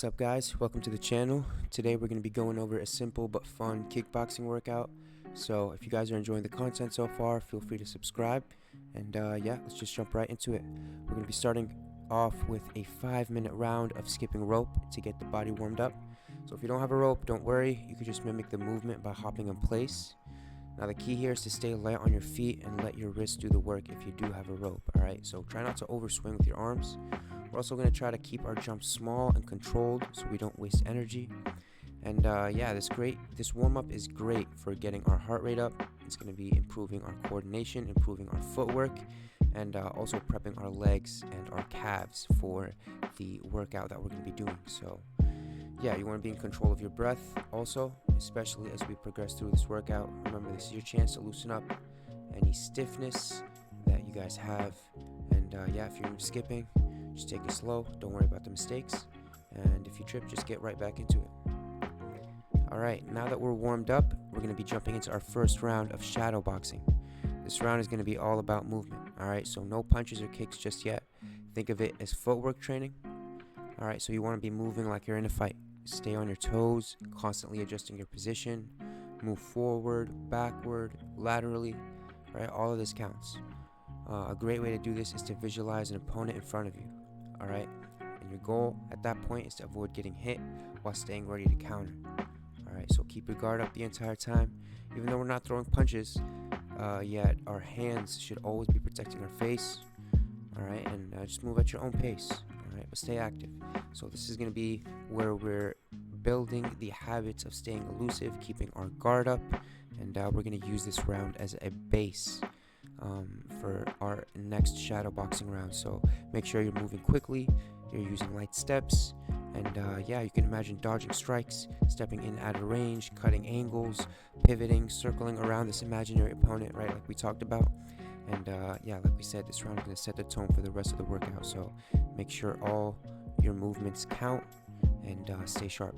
What's up, guys? Welcome to the channel. Today we're going to be going over a simple but fun kickboxing workout. So if you guys are enjoying the content so far, feel free to subscribe. And yeah, let's just jump right into it. We're going to be starting off with a 5-minute round of skipping rope to get the body warmed up. So if you don't have a rope, don't worry. You can just mimic the movement by hopping in place. Now the key here is to stay light on your feet and let your wrists do the work if you do have a rope. Alright, so try not to overswing with your arms. We're also going to try to keep our jumps small and controlled so we don't waste energy. And yeah, this warm-up is great for getting our heart rate up. It's going to be improving our coordination, improving our footwork, and also prepping our legs and our calves for the workout that we're going to be doing. So yeah, you want to be in control of your breath also, especially as we progress through this workout. Remember, this is your chance to loosen up any stiffness that you guys have. And yeah, if you're skipping, just take it slow. Don't worry about the mistakes. And if you trip, just get right back into it. Alright, now that we're warmed up, we're going to be jumping into our first round of shadow boxing. This round is going to be all about movement. Alright, so no punches or kicks just yet. Think of it as footwork training. Alright, so you want to be moving like you're in a fight. Stay on your toes, constantly adjusting your position. Move forward, backward, laterally. Right, all of this counts. A great way to do this is to visualize an opponent in front of you. Alright, and your goal at that point is to avoid getting hit while staying ready to counter. Alright, so keep your guard up the entire time. Even though we're not throwing punches, yet our hands should always be protecting our face. Alright, and just move at your own pace. Alright, but stay active. So this is going to be where we're building the habits of staying elusive, keeping our guard up, and we're going to use this round as a base for our next shadow boxing round. So make sure you're moving quickly, you're using light steps, and yeah, you can imagine dodging strikes, stepping in out of range, cutting angles, pivoting, circling around this imaginary opponent, right, like we talked about. And yeah, like we said, this round is going to set the tone for the rest of the workout, so make sure all your movements count and stay sharp.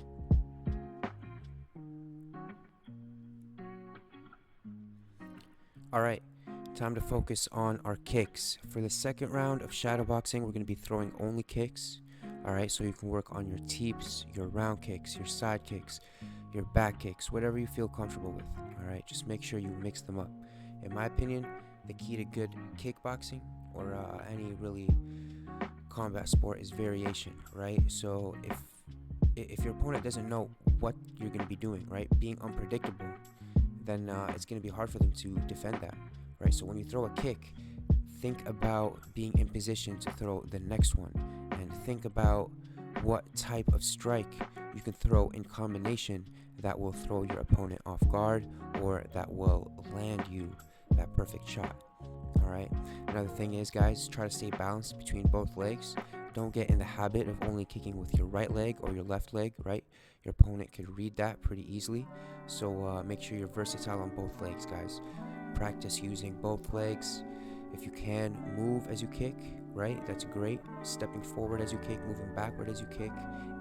Alright, time to focus on our kicks. For the second round of shadow boxing, we're going to be throwing only kicks. Alright, so you can work on your teeps, your round kicks, your side kicks, your back kicks, whatever you feel comfortable with. Alright, just make sure you mix them up. In my opinion, the key to good kickboxing or any really combat sport is variation, right? So if your opponent doesn't know what you're going to be doing, right, being unpredictable, then it's going to be hard for them to defend that, right? So when you throw a kick, think about being in position to throw the next one, and think about what type of strike you can throw in combination that will throw your opponent off guard or that will land you that perfect shot. Alright, another thing is, guys, try to stay balanced between both legs. Don't get in the habit of only kicking with your right leg or your left leg, right? Your opponent could read that pretty easily. So make sure you're versatile on both legs, guys. Practice using both legs. If you can, move as you kick, right? That's great. Stepping forward as you kick, moving backward as you kick,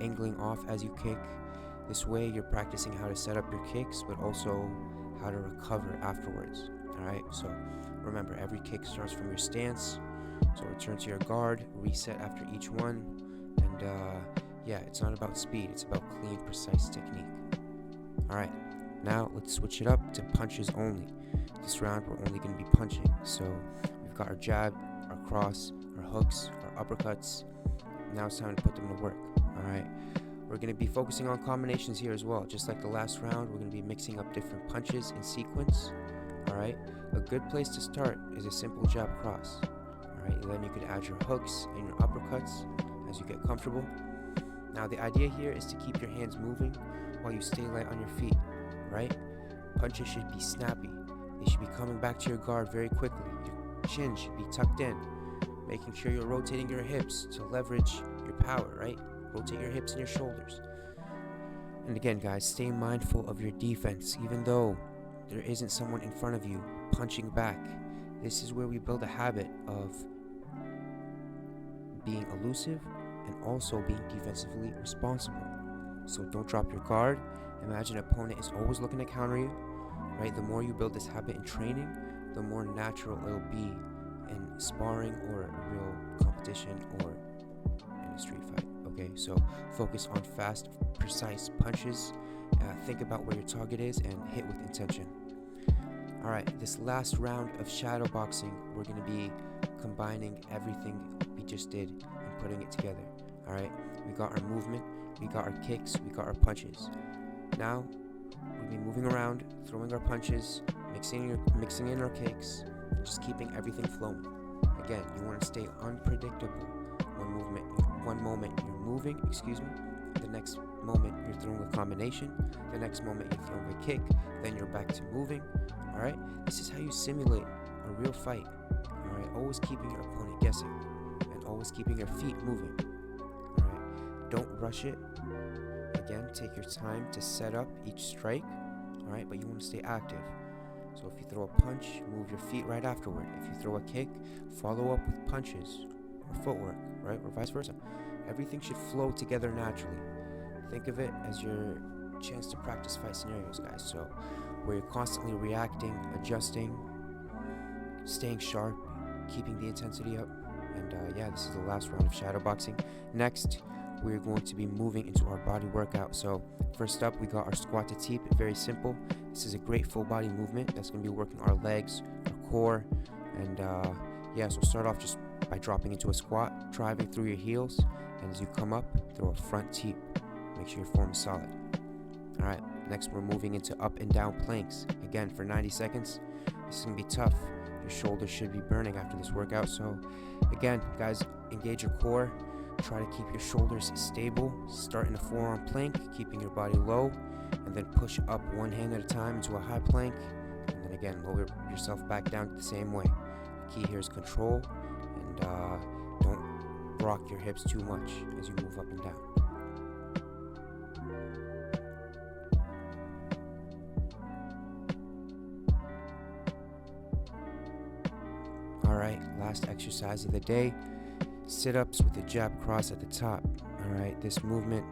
angling off as you kick. This way you're practicing how to set up your kicks, but also how to recover afterwards. Alright, so remember, every kick starts from your stance. So return to your guard, reset after each one, and yeah, it's not about speed, it's about clean, precise technique. Alright, now let's switch it up to punches only. This round we're only going to be punching. So we've got our jab, our cross, our hooks, our uppercuts. Now it's time to put them to work. Alright, we're going to be focusing on combinations here as well. Just like the last round, we're going to be mixing up different punches in sequence. Alright, a good place to start is a simple jab cross. Alright, then you could add your hooks and your uppercuts as you get comfortable. Now the idea here is to keep your hands moving while you stay light on your feet, right? Punches should be snappy. They should be coming back to your guard very quickly. Your chin should be tucked in, making sure you're rotating your hips to leverage your power, right? Rotate your hips and your shoulders. And again, guys, stay mindful of your defense. Even though there isn't someone in front of you punching back, this is where we build a habit of being elusive and also being defensively responsible. So don't drop your guard. Imagine an opponent is always looking to counter you, right? The more you build this habit in training, the more natural it'll be in sparring or a real competition or in a street fight. Okay, so focus on fast, precise punches. Think about where your target is and hit with intention. Alright, this last round of shadow boxing, we're going to be combining everything we just did and putting it together. Alright, we got our movement, we got our kicks, we got our punches. Now, we'll be moving around, throwing our punches, mixing in our kicks, just keeping everything flowing. Again, you want to stay unpredictable. One moment you're moving, the next moment you're throwing a combination, the next moment you're throwing a kick, then you're back to moving. Alright, this is how you simulate a real fight. Alright, always keeping your opponent guessing and always keeping your feet moving. Alright, don't rush it. Again, take your time to set up each strike. Alright, but you want to stay active. So if you throw a punch, move your feet right afterward. If you throw a kick, follow up with punches or footwork, right? Or vice versa. Everything should flow together naturally. Think of it as your chance to practice fight scenarios, guys. So where you're constantly reacting, adjusting, staying sharp, keeping the intensity up. And yeah, this is the last round of shadow boxing. Next, we're going to be moving into our body workout. So first up, we got our squat to teep. Very simple. This is a great full body movement that's going to be working our legs, our core, and yeah, so start off just by dropping into a squat, driving through your heels, and as you come up, throw a front teep. Make sure your form is solid. Alright, next we're moving into up and down planks. Again, for 90 seconds. This is going to be tough. Your shoulders should be burning after this workout. So again, guys, engage your core. Try to keep your shoulders stable. Start in a forearm plank, keeping your body low, and then push up one hand at a time into a high plank, and then again lower yourself back down the same way. The key here is control, and don't rock your hips too much as you move up and down. Alright, last exercise of the day. Sit-ups with the jab cross at the top. Alright, this movement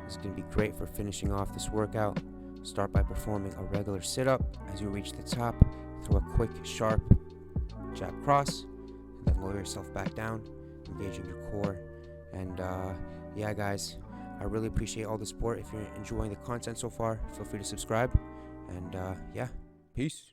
is going to be great for finishing off this workout. Start by performing a regular sit-up. As you reach the top, throw a quick, sharp jab cross, and then lower yourself back down, engaging your core. And yeah, guys, I really appreciate all the support. If you're enjoying the content so far, feel free to subscribe. And yeah, peace.